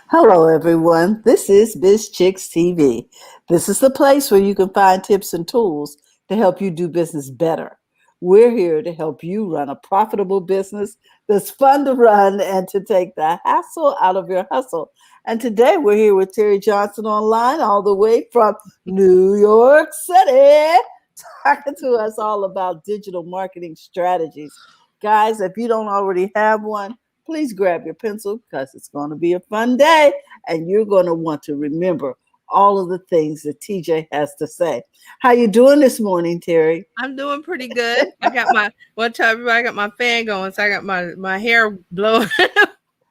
Hello, everyone. This is Biz Chicks TV. This is the place where you can find tips and tools to help you do business better. We're here to help you run a profitable business that's fun to run and to take the hassle out of your hustle. And today we're here with Terry Johnson online, all the way from New York City, talking to us all about digital marketing strategies. Guys, if you don't already have one, please grab your pencil because it's going to be a fun day and you're going to want to remember all of the things that TJ has to say. How you doing this morning, Terry? I'm doing pretty good. I got my one time everybody I got my fan going, so I got my hair blowing.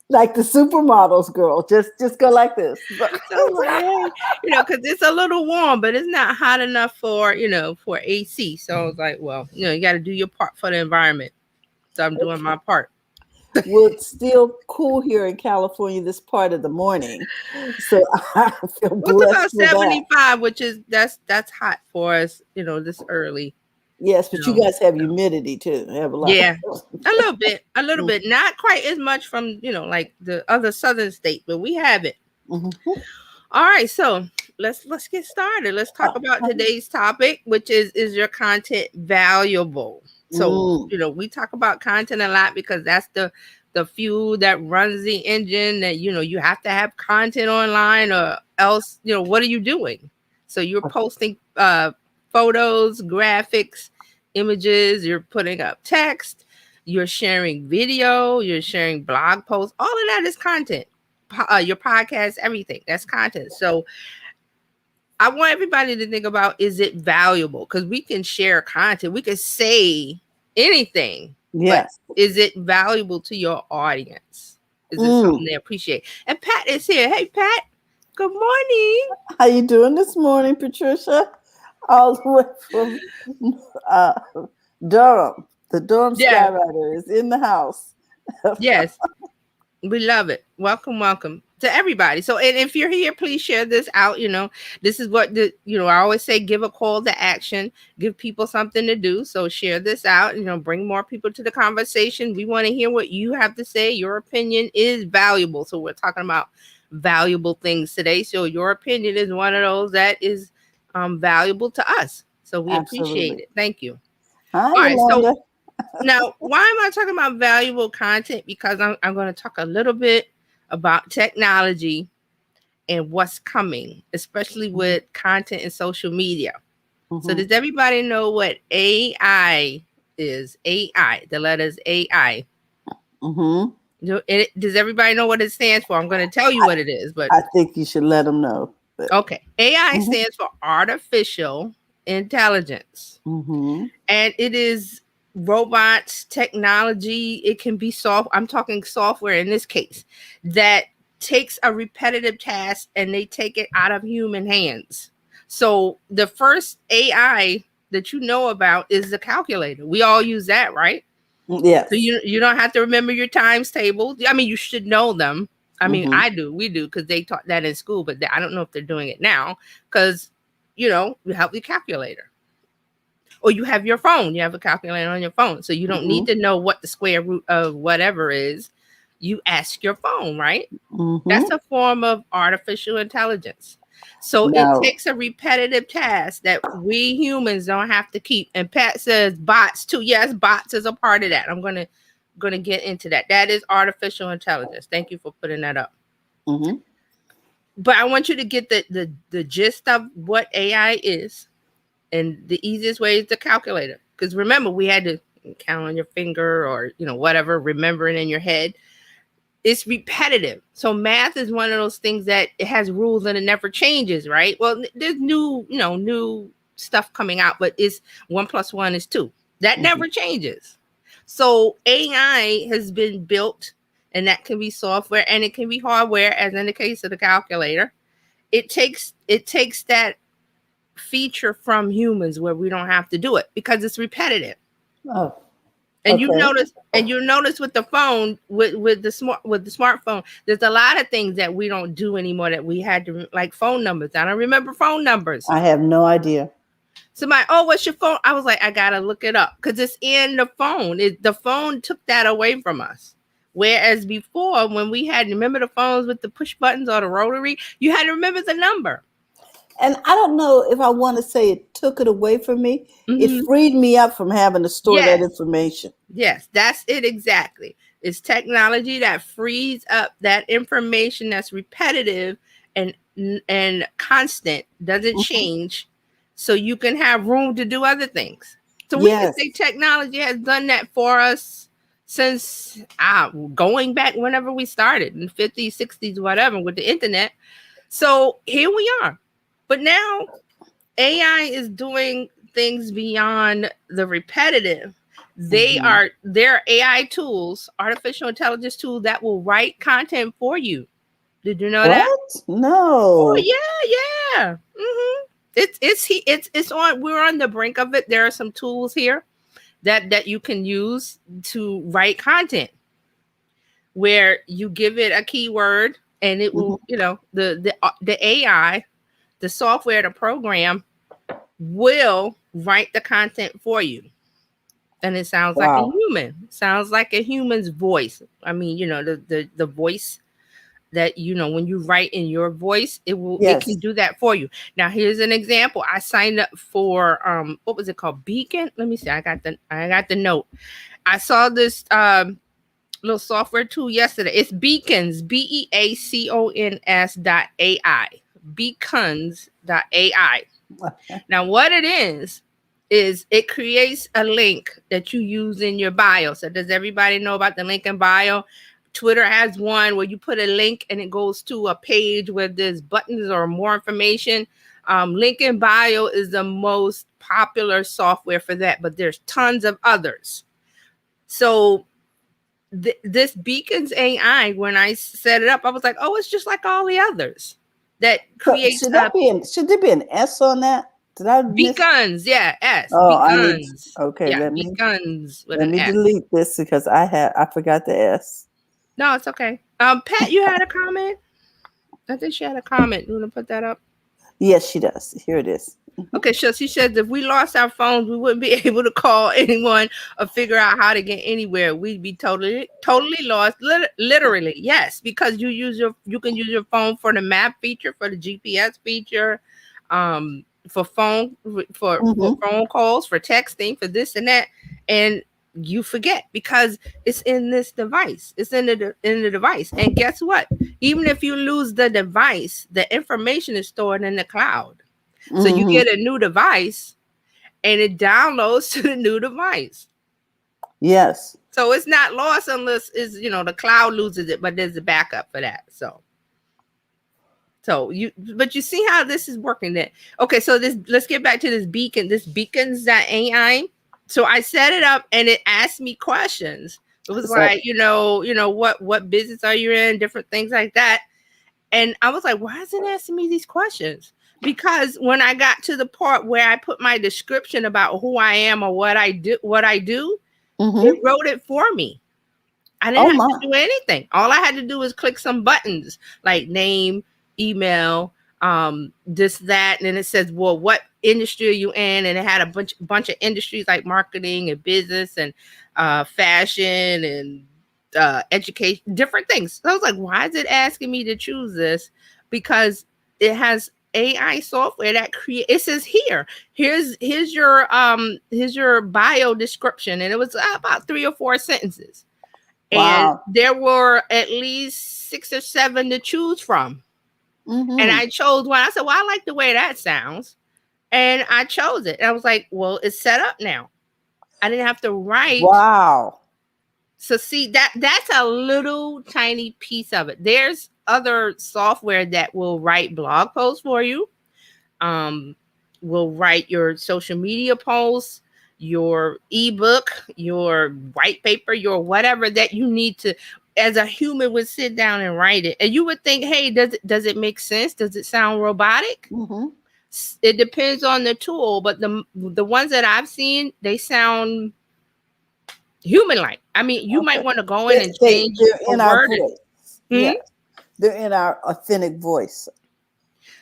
Like the supermodels, girl. Just go like this. So I'm like, hey, because it's a little warm, but it's not hot enough for for AC. So I was like, well, you got to do your part for the environment. So I'm doing my part. Well, it's still cool here in California this part of the morning. So I feel Well, it's about blessed for that. 75, which is that's hot for us, this early. Yes, You but you know. guys have So, humidity too. Have a lot. yeah, a little bit, not quite as much from like the other southern states, but we have it. Mhm. All right, so let's get started. Let's talk about today's topic, which is your content valuable? So, Mm, we talk about content a lot because that's the fuel that runs the engine that you have to have content online or else, what are you doing? So you're posting photos, graphics, images, you're putting up text, you're sharing video, you're sharing blog posts. All of that is content, your podcast, everything. That's content. So I want everybody to think about, is it valuable? Because we can share content, we can say anything, but yes. is it valuable to your audience? Is it Mm. something they appreciate? And Pat is here. Hey, Pat. Good morning. How you doing this morning, Patricia? All the way from uh, Durham. The Durham Yeah. Skywriter is in the house. Yes. We love it. Welcome, welcome to everybody. So, and if you're here, please share this out. This is what I always say, give a call to action, give people something to do. So, share this out, bring more people to the conversation. We want to hear what you have to say. Your opinion is valuable. So, we're talking about valuable things today. So, your opinion is one of those that is valuable to us. So, we appreciate Absolutely. it. Thank you. Hi, All right. So, Yolanda. now, why am I talking about valuable content? Because I'm going to talk a little bit about technology and what's coming, especially with content and social media. So, Mm-hmm. does everybody know what AI is? AI, the letters AI. Mm-hmm. Does everybody know what it stands for? I'm going to tell you I, what it is, but I think you should let them know. But, okay. AI mm-hmm. stands for artificial intelligence. Mm-hmm. And it is robots, technology. It can be I'm talking software in this case, that takes a repetitive task and they take it out of human hands. So the first AI that you know about is the calculator. We all use that, right? So Yes. you don't have to remember your times table. I mean, you should know them. I mean, Mm-hmm. I do. We do, because they taught that in school, but I don't know if they're doing it now, because you have the calculator, or you have your phone. You have a calculator on your phone, so you don't need Mm-hmm. to know what the square root of whatever is. You ask your phone, right? Mm-hmm. That's a form of artificial intelligence. So it Now, takes a repetitive task that we humans don't have to keep. And Pat says bots too. Yes, bots is a part of that. I'm gonna get into that. That is artificial intelligence. Thank you for putting that up. mm-hmm. But I want you to get the gist of what AI is, and the easiest way is the calculator. Because remember, we had to count on your finger, or whatever, remembering in your head. It's repetitive. So math is one of those things that it has rules and it never changes, right? Well, there's new stuff coming out, but it's 1 plus 1 is 2. That Mm-hmm. never changes. So AI has been built, and that can be software and it can be hardware, as in the case of the calculator. It takes that feature from humans where we don't have to do it because it's repetitive. Oh, And you okay. notice, with the phone, with the smartphone, there's a lot of things that we don't do anymore that we had to, like phone numbers. I don't remember phone numbers. I have no idea. Somebody, oh, what's your phone? I was like, I gotta look it up because it's in the phone. The phone took that away from us. Whereas before, when we had, remember the phones with the push buttons or the rotary, you had to remember the number. And I don't know if I want to say it took it away from me. It Mhm. freed me up from having to store that Yes. information. Yes, that's it exactly. It's technology that frees up that information that's repetitive and constant, doesn't Mhm. change, so you can have room to do other things. So we can Yes. say technology has done that for us since going back whenever we started in the 50s, 60s, whatever, with the internet. So here we are. But now AI is doing things beyond the repetitive. Mhm. They're AI tools, artificial intelligence tools that will write content for you. Did you know that? What? Oh No. yeah. It's on. We're on the brink of it. There are some tools here that you can use to write content, where you give it a keyword and it Mhm. will, the AI, the software, the program will write the content for you. And it sounds like a Wow. human. Sounds like a human's voice. I mean, the voice that, when you write in your voice, it Yes. can do that for you. Now here's an example. I signed up for what was it called? Beacon. Let me see. I got the note. I saw this little software tool yesterday. It's Beacons, BEACONS.ai. Beacons.ai. Now, what it is it creates a link that you use in your bio. So, does everybody know about the link in bio? Twitter has one where you put a link and it goes to a page where there's buttons or more information. Link in bio is the most popular software for that, but there's tons of others. So, this Beacons AI, when I set it up, I was like, oh, it's just like all the others that So creates should there be an S on that? Did I miss? beacons. Yeah, S. Oh, Beacons. okay, Yeah, beacons with let an me S. delete this because I forgot the S. No, it's okay. Pat, you had a comment? I think she had a comment. You want to put that up? Yes, she does. Here it is. Okay, so she said if we lost our phones, we wouldn't be able to call anyone or figure out how to get anywhere. We'd be totally lost. Literally, yes, because you can use your phone for the map feature, for the GPS feature, for Mhm. phone calls, for texting, for this and that, and you forget because it's in this device. It's in the device, and guess what? Even if you lose the device, the information is stored in the cloud. So you Mhm. get a new device and it downloads to the new device. Yes. So it's not lost unless the cloud loses it, but there's a backup for that. But you see how this is working then. Okay, so let's get back to this beacons.ai. So I set it up and it asked me questions. It was So like, what business are you in? Different things like that. And I was like, why is it asking me these questions? Because when I got to the part where I put my description about who I am or what I do, it mhm. wrote it for me. I didn't Oh have my. to do anything. All I had to do was click some buttons like name, email, this, that, and then it says, well, what industry are you in? And it had a bunch of industries like marketing and business and fashion and education, different things. So I was like, why is it asking me to choose this? Because it has AI software that create. It says here's your bio description, and it was about 3 or 4 sentences, and Wow. there were at least 6 or 7 to choose from. And Mhm. I chose one. I said, well, I like the way that sounds. And I chose it. And I was like, well, it's set up now. I didn't have to write. Wow. So see, that's a little tiny piece of it. There's other software that will write blog posts for you. Um, will write your social media posts, your ebook, your white paper, your whatever that you need to, as a human would sit down and write it. And you would think, hey, does it make sense? Does it sound robotic? Mhm. It depends on the tool, but the ones that I've seen, they sound human like. I mean, you might Okay. want to go in and change They're a in our word. voice. Hmm? Yes. They're in our authentic voice.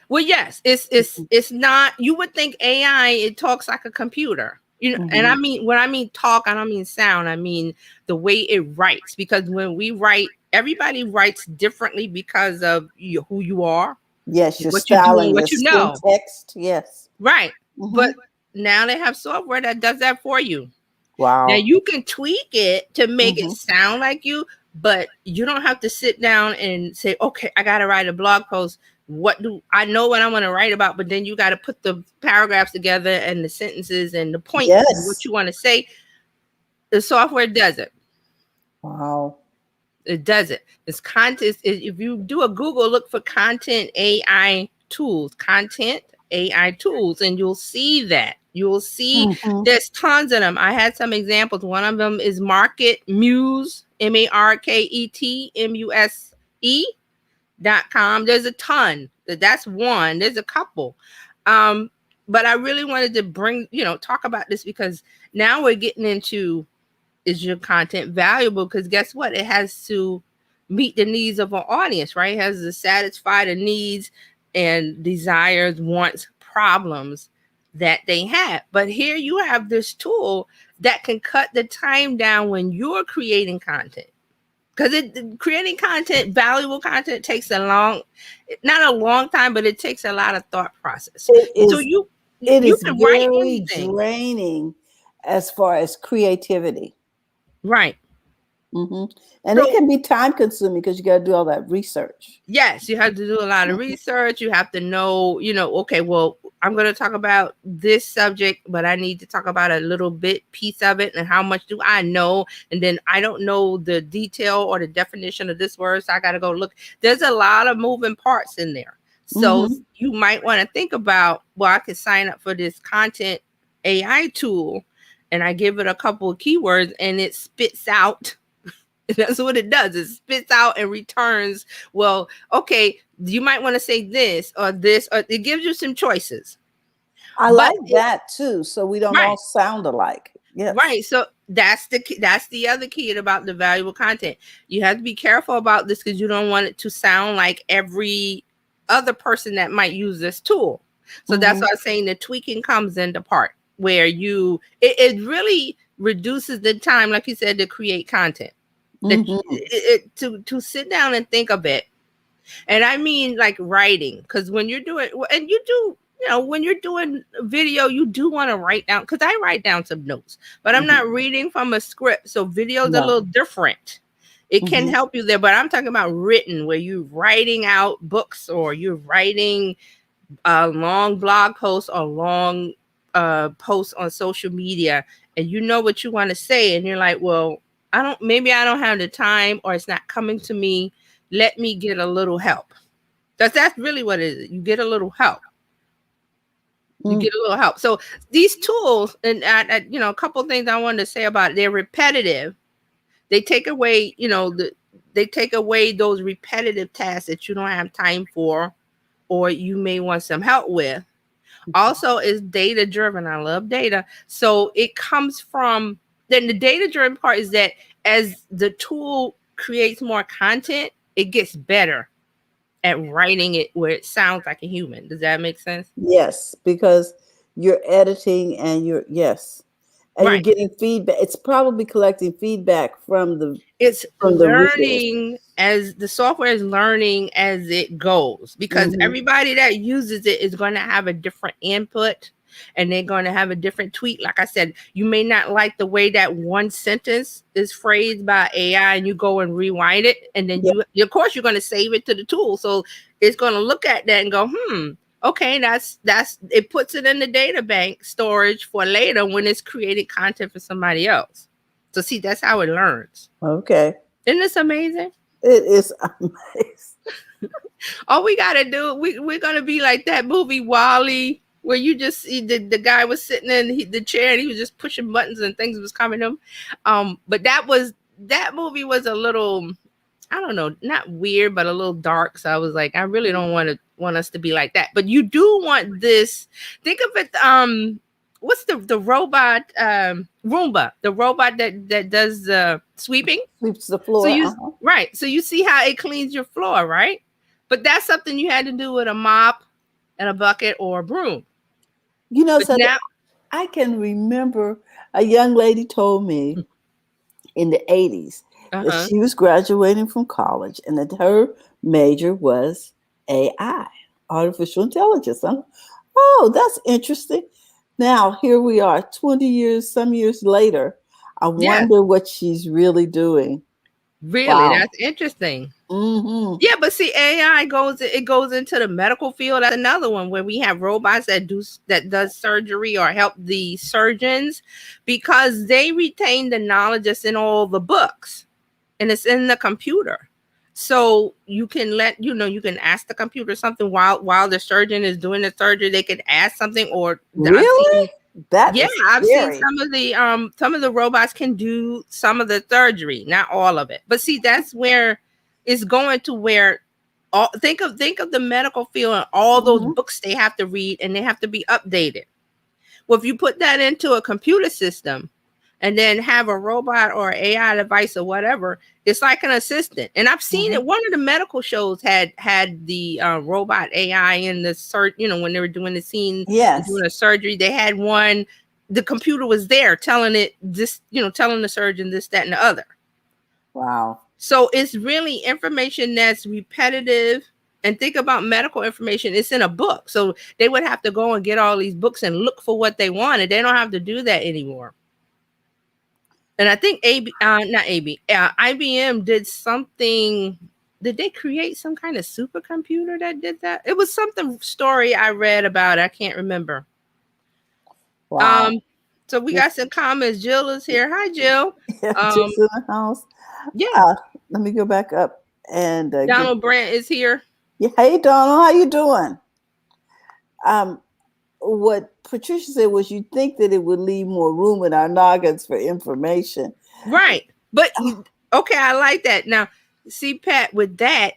Well, yes, it's not. You would think AI, it talks like a computer. You know, and I mean, when I mean talk, I don't mean sound. I mean the way it writes. Because when we write, everybody writes differently because of who you are, Yes, your what you do, and styling, your what you know. text. Yes. Right. But now they have software that does that for you. Wow. Now you can tweak it to make it Mhm. sound like you, but you don't have to sit down and say, okay, I got to write a blog post. What do I know what I'm going to write about? But then you got to put the paragraphs together and the sentences and the points and what Yes. you want to say. The software does it. Wow. It does it. It's content. If you do a Google, look for content AI tools, content AI tools, and you'll see that. You'll see there's tons of them. I had some examples. One of them is Market Muse, MarketMuse.com. There's a ton. That's one. There's a couple. But I really wanted to bring, talk about this because now we're getting into, is your content valuable? Because guess what? It has to meet the needs of an audience, right? It has to satisfy the needs and desires, wants, problems that they have. But here you have this tool that can cut the time down when you're creating content. Because creating content, valuable content, takes not a long time, but it takes a lot of thought process. So you can write very anything. draining as far as creativity. Right. And it can be time consuming because you got to do all that research. Yes, you have to do a lot of research. You have to know, okay, well, I'm going to talk about this subject, but I need to talk about a little piece of it. And how much do I know? And then I don't know the detail or the definition of this word. So I got to go look. There's a lot of moving parts in there. So you might want to think about, well, I could sign up for this content AI tool and I give it a couple of keywords and it spits out. That's what it does. It spits out and returns. Well, okay, you might want to say this, or it gives you some choices. I like that too. So we don't all sound alike. Yes. Right. So that's the other key about the valuable content. You have to be careful about this because you don't want it to sound like every other person that might use this tool. So that's why I'm saying the tweaking comes into part where it really reduces the time, like you said, to create content. To sit down and think of it. And I mean like writing, because when you're doing, and you do, when you're doing video, you do want to write down, because I write down some notes, but I'm not reading from a script. So video is a little different. It can help you there, but I'm talking about written, where you're writing out books or you're writing a long blog post or long posts on social media, and you know what you want to say, and you're like, well, maybe I don't have the time, or it's not coming to me. Let me get a little help. That's really what it is. You get a little help. You get a little help. So these tools, and a couple of things I wanted to say about it. They're repetitive. They take away, they take away those repetitive tasks that you don't have time for, or you may want some help with. Also, is data driven. I love data. So it comes from. Then the data-driven part is that as the tool creates more content, it gets better at writing it where it sounds like a human. Does that make sense? Yes, because you're editing and you're getting feedback. It's probably collecting feedback from the. It's learning as the software is learning as it goes, because everybody that uses it is going to have a different input. And they're going to have a different tweet. Like I said, you may not like the way that one sentence is phrased by AI, and you go and rewind it. And then of course, you're going to save it to the tool. So it's going to look at that and go, okay, that's it, puts it in the data bank storage for later when it's creating content for somebody else. So see, that's how it learns. Okay. Isn't this amazing? It is amazing. All we got to do, we're going to be like that movie WALL-E, where you just see the guy was sitting in the chair and he was just pushing buttons and things was coming to him. But that movie was a little, I don't know, not weird, but a little dark. So I was like, I really don't want us to be like that. But you do want this. Think of it. What's the robot? Roomba, the robot that does sweeping, sweeps the floor. So right. So you see how it cleans your floor, right? But that's something you had to do with a mop and a bucket or a broom. So I can remember a young lady told me in the 80s that Uh-huh. she was graduating from college and that her major was AI, artificial intelligence. Oh, that's interesting. Now, here we are 20 years, some years later. I Yes. wonder what she's really doing. Really, Wow. that's interesting. Hmm. Yeah, but see, AI goes into the medical field. That's another one where we have robots that does surgery or help the surgeons because they retain the knowledge that's in all the books and it's in the computer. So you can you can ask the computer something while the surgeon is doing the surgery. They can ask something, or I've Really? seen That yeah, is I've seen scary. some of the robots can do some of the surgery, not all of it. But see, that's where it's going to where think of the medical field and all those Hmm. books they have to read and they have to be updated. Well, if you put that into a computer system and then have a robot or AI device or whatever, it's like an assistant. And I've seen Hmm. it. One of the medical shows had the robot AI in the when they were doing the scene, Yes. doing a surgery, they had one. The computer was there telling it this, telling the surgeon this, that, and the other. Wow. So it's really information that's repetitive. And think about medical information, it's in a book. So they would have to go and get all these books and look for what they wanted. They don't have to do that anymore. And I think not AB, IBM did something. Did they create some kind of supercomputer that did that? It was something story I read about. I can't remember. Wow. Um, so we Just, got some comments. Jill is here. Hi, Jill. Um, just in the house. yeah, Uh, Let me go back up and get. Donald Brandt is here. Yeah, hey, Donald, how you doing? Um, what Patricia said was you think that it would leave more room in our noggins for information. Right. But Oh, okay, I like that. Now, see, Pat, with that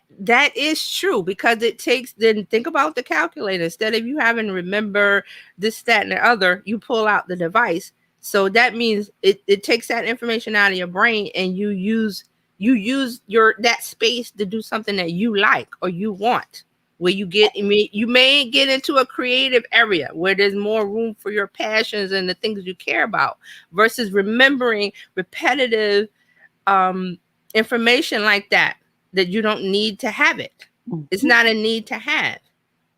is true because it takes, then think about the calculator. Instead of you having to remember this, that, and the other, you pull out the device. So that means it takes that information out of your brain and you use your that space to do something that you like or you want. Where you may get into a creative area where there's more room for your passions and the things you care about versus remembering repetitive um, information like that you don't need to have it. It's mhm. not a need to have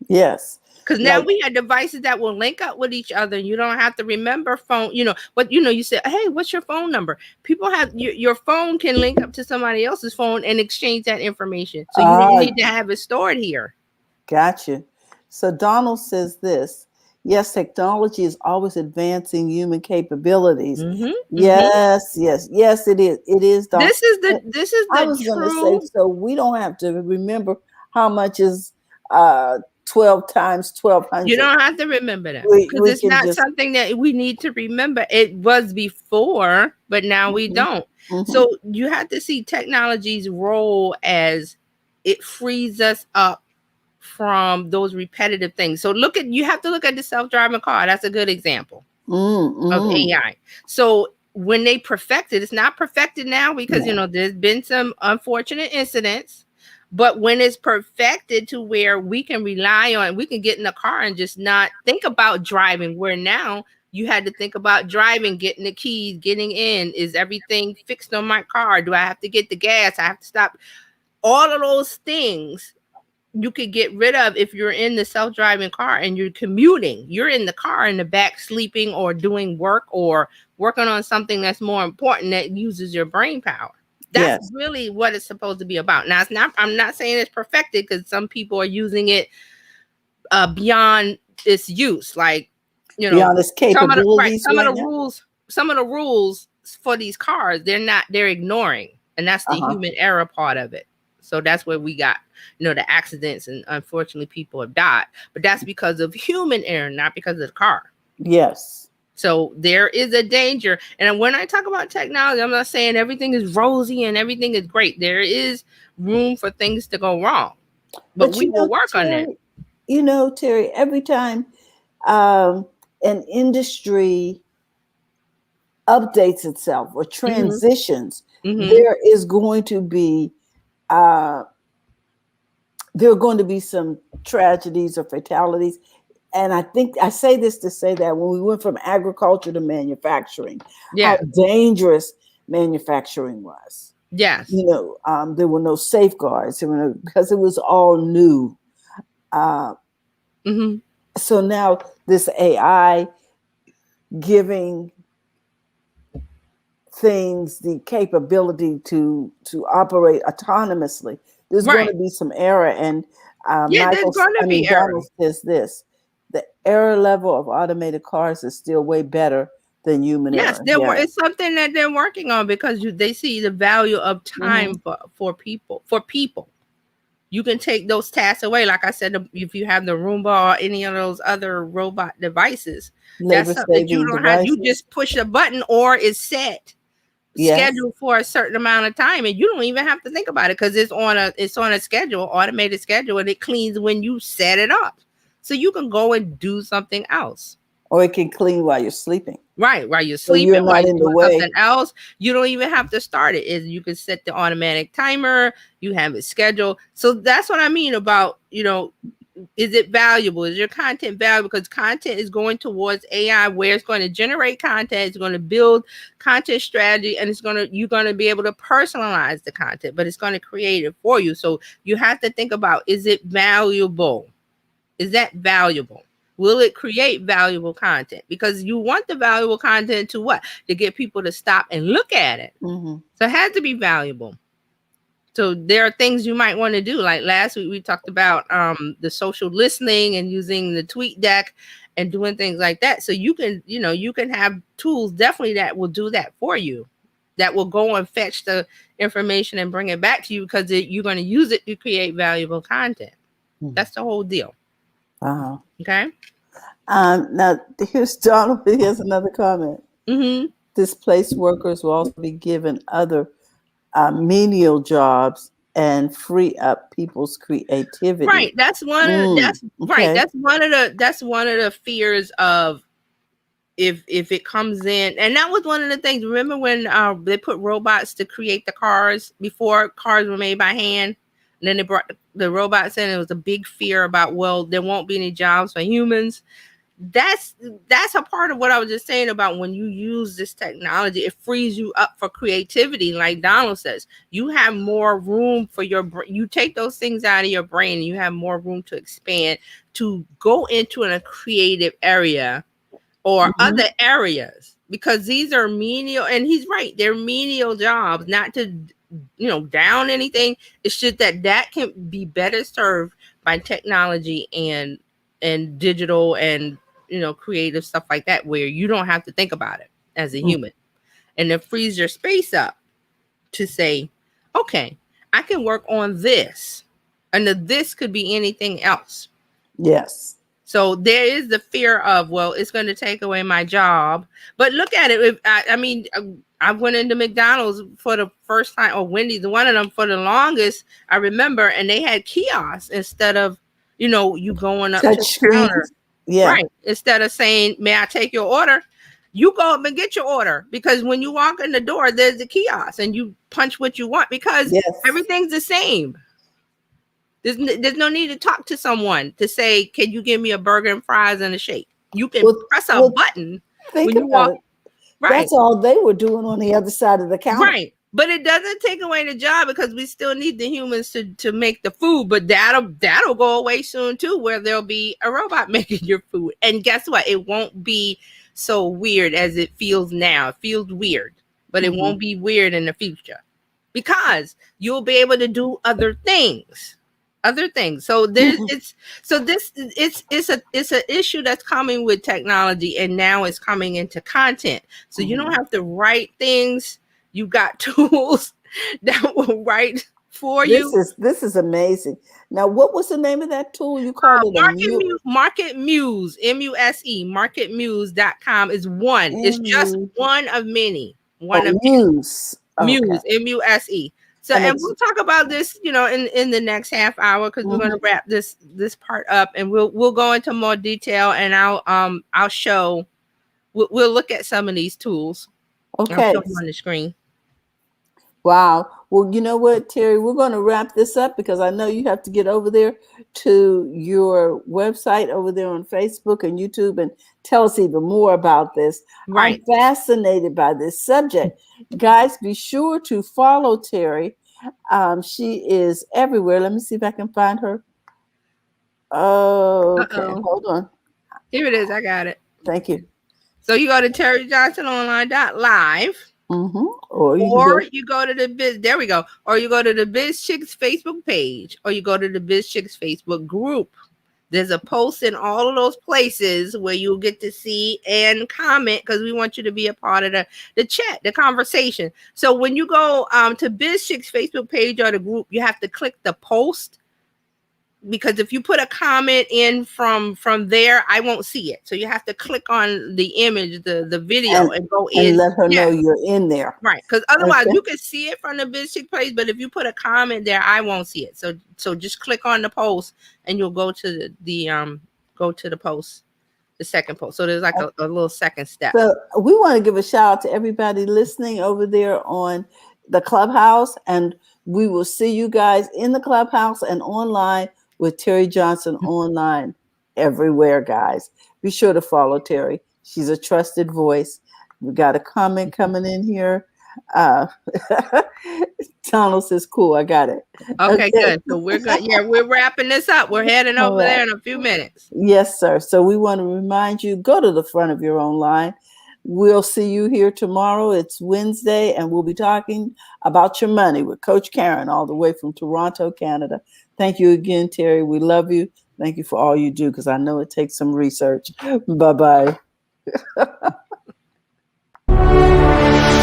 Yes. because now Like, we have devices that will link up with each other. You don't have to remember phone. But you say, "Hey, what's your phone number?" People have your phone can link up to somebody else's phone and exchange that information. So you don't ah, need to have it stored here. gotcha. So Donald says this. Yes, technology is always advancing human capabilities. Hmm. Hmm. Yes, yes, yes, it is. It is, Donald. This is I the was going to say, true. so we don't have to remember how much is 12 times You 1200. don't have to remember that because We it's can not just, something that we need to remember. It was before, but now we mhm, don't. mhm. So you have to see technology's role as it frees us up from those repetitive things. So you have to look at the self-driving car. That's a good example of Mm. AI. So when they perfected, it's not perfected now because Yeah. there's been some unfortunate incidents. But when it's perfected to where we can rely on, we can get in the car and just not think about driving. Where now you had to think about driving, getting the keys, getting in. Is everything fixed on my car? Do I have to get the gas? I have to stop. All of those things you could get rid of if you're in the self-driving car and you're commuting. You're in the car in the back sleeping or doing work or working on something that's more important that uses your brain power. That's Yes. really what it's supposed to be about. Now, I'm not saying it's perfected because some people are using it beyond its use. Like, you know, Beyond its some of the right, capabilities right now. some of the rules for these cars, they're ignoring, and that's the Uh-huh. human error part of it. So that's where we got, the accidents, and unfortunately, people have died. But that's because of human error, not because of the car. Yes. So there is a danger. And when I talk about technology, I'm not saying everything is rosy and everything is great. There is room for things to go wrong, but But we will work on that. Terry, every time um, an industry updates itself or Hmm. transitions, Hmm. there is going to be uh, there are going to be some tragedies or fatalities. And I think I say this to say that when we went from agriculture to manufacturing, how Yeah. dangerous manufacturing was. Yes. There were no safeguards, because it was all new. Uh, Hmm. so now this AI giving things the capability to operate autonomously, there's going Right. to be some error. And Yeah, there's going to be error. Donald says this: the error level of automated cars is still way better than human Yes, error. Yeah. it's something that they're working on because they see the value of Hmm. time for people. For people, you can take those tasks away. Like I said, if you have the Roomba or any of those other robot devices, that's Labor something that you saving don't have. You devices. just push a button or it's set Yes. scheduled for a certain amount of time, and you don't even have to think about it because it's on a schedule, automated schedule, and it cleans when you set it up. So you can go and do something else. Or it can clean while you're sleeping. Right, while you're So you're sleeping, while not you're in the doing way. something else, you don't even have to start it. You can set the automatic timer, you have it scheduled. So that's what I mean about, is it valuable? Is your content valuable? Because content is going towards AI, where it's going to generate content, it's going to build content strategy, and you're going to be able to personalize the content, but it's going to create it for you. So you have to think about, is it valuable? Is that valuable? Will it create valuable content? Because you want the valuable content to what? To get people to stop and look at it. Mm-hmm. So it has to be valuable. So there are things you might want to do. Like last week, we talked about the social listening and using the tweet deck and doing things like that. So you can have tools definitely that will do that for you, that will go and fetch the information and bring it back to you because you're going to use it to create valuable content. Mm-hmm. That's the whole deal. Uh-huh. Okay. Now here's Donald. He has another comment. Mm-hmm. Displaced workers will also be given other menial jobs and free up people's creativity. Right. That's one of that's right. Okay. That's one of the fears of if it comes in. And that was one of the things. Remember when they put robots to create the cars before cars were made by hand? And then they brought the robots in. It was a big fear about, well, there won't be any jobs for humans. That's a part of what I was just saying about when you use this technology, it frees you up for creativity. Like Donald says, you have more room for you take those things out of your brain and you have more room to expand, to go into a creative area or other areas, because these are menial, and he's right, they're menial jobs, not to down anything. It's just that can be better served by technology and digital and creative stuff like that, where you don't have to think about it as a human, and it frees your space up to say, okay, I can work on this, and this could be anything else. Yes. So there is the fear of, well, it's going to take away my job. But look at it. I went into McDonald's for the first time, or Wendy's, one of them for the longest, I remember, and they had kiosks instead of, you going up Touch to the screens. counter. Yeah. Right. Instead of saying, may I take your order? You go up and get your order, because when you walk in the door, there's a kiosk and you punch what you want, because everything's the same. There's no need to talk to someone to say, can you give me a burger and fries and a shake? You can press a button when you walk. Right. That's all they were doing on the other side of the counter. Right. But it doesn't take away the job, because we still need the humans to make the food. But that'll go away soon too, where there'll be a robot making your food. And guess what? It won't be so weird as it feels now. It feels weird, but it won't be weird in the future, because you'll be able to do other things. So it's an issue that's coming with technology, and now it's coming into content. So you don't have to write things. You got tools that will write for you. This is amazing. Now, what was the name of that tool you called it? Market Muse, M-U-S-E, marketmuse.com is one. It's just one of many. Muse. Muse, M-U-S-E. So, and we'll talk about this, in the next half hour, because we're going to wrap this part up, and we'll go into more detail, and I'll show. We'll look at some of these tools. Okay. I'll show them on the screen. Wow. Well, you know what, Terry, we're going to wrap this up because I know you have to get over there to your website over there on Facebook and YouTube and tell us even more about this. I'm Right. fascinated by this subject. Guys, be sure to follow Terry. She is everywhere. Let me see if I can find her. Okay, Uh-oh. hold on. Here it is. I got it. Thank you. So you go to terryjohnsononline.live. Or you can Or go. you go to the Biz, there we go. Or you go to the Biz Chicks Facebook page, or you go to the Biz Chicks Facebook group. There's a post in all of those places where you'll get to see and comment because we want you to be a part of the chat, the conversation. So when you go to Biz Chicks Facebook page or the group, you have to click the post, because if you put a comment in from there, I won't see it. So you have to click on the image, the video, and go And in. let her Yeah. know you're in there. Right, because otherwise Okay. you can see it from the Biz Chick page, but if you put a comment there, I won't see it. So just click on the post, and you'll go to the post, the second post. So there's like a little second step. So we want to give a shout out to everybody listening over there on the Clubhouse, and we will see you guys in the Clubhouse and online with Terry Johnson online everywhere, guys. Be sure to follow Terry. She's a trusted voice. We got a comment coming in here. Donald says, cool, I got it. Okay, good. So we're good. Yeah, we're wrapping this up. We're heading over there in a few minutes. Yes, sir. So we want to remind you, go to the front of your own line. We'll see you here tomorrow. It's Wednesday, and we'll be talking about your money with Coach Karen all the way from Toronto, Canada. Thank you again, Terry. We love you. Thank you for all you do, because I know it takes some research. Bye-bye.